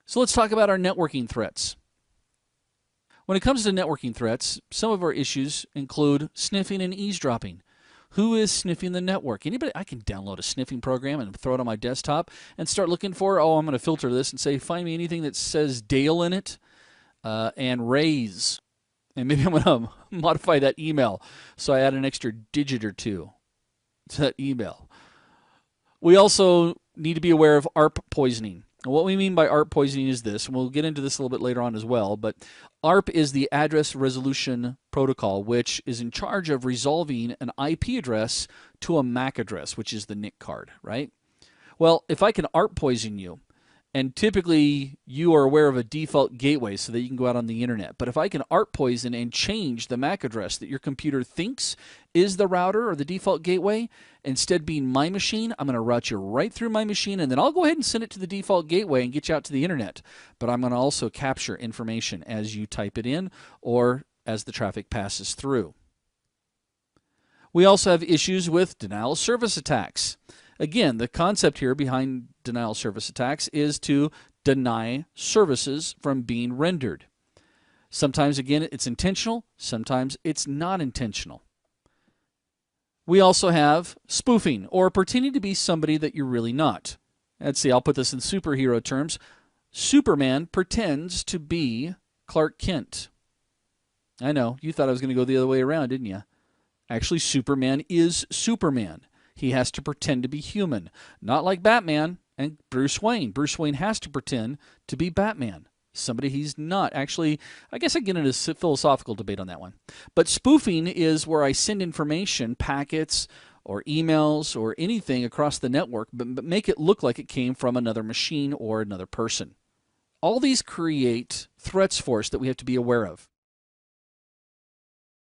So let's talk about our networking threats. When it comes to networking threats, some of our issues include sniffing and eavesdropping. Who is sniffing the network? Anybody? I can download a sniffing program and throw it on my desktop and start looking for, I'm going to filter this and say, find me anything that says Dale in it and Rays. And maybe I'm going to modify that email so I add an extra digit or two to that email. We also need to be aware of ARP poisoning. What we mean by ARP poisoning is this, and we'll get into this a little bit later on as well, but ARP is the Address Resolution Protocol, which is in charge of resolving an IP address to a MAC address, which is the NIC card, right? Well, if I can ARP poison you, and typically you are aware of a default gateway so that you can go out on the internet. But if I can ARP poison and change the MAC address that your computer thinks is the router or the default gateway, instead being my machine, I'm going to route you right through my machine, and then I'll go ahead and send it to the default gateway and get you out to the internet. But I'm going to also capture information as you type it in or as the traffic passes through. We also have issues with denial of service attacks. Again, the concept here behind denial of service attacks is to deny services from being rendered. Sometimes, again, it's intentional. Sometimes it's not intentional. We also have spoofing, or pretending to be somebody that you're really not. Let's see, I'll put this in superhero terms. Superman pretends to be Clark Kent. I know, you thought I was going to go the other way around, didn't you? Actually, Superman is Superman. He has to pretend to be human, not like Batman and Bruce Wayne. Bruce Wayne has to pretend to be Batman, somebody he's not. Actually, I guess I get into a philosophical debate on that one. But spoofing is where I send information, packets, or emails, or anything across the network, but make it look like it came from another machine or another person. All these create threats for us that we have to be aware of.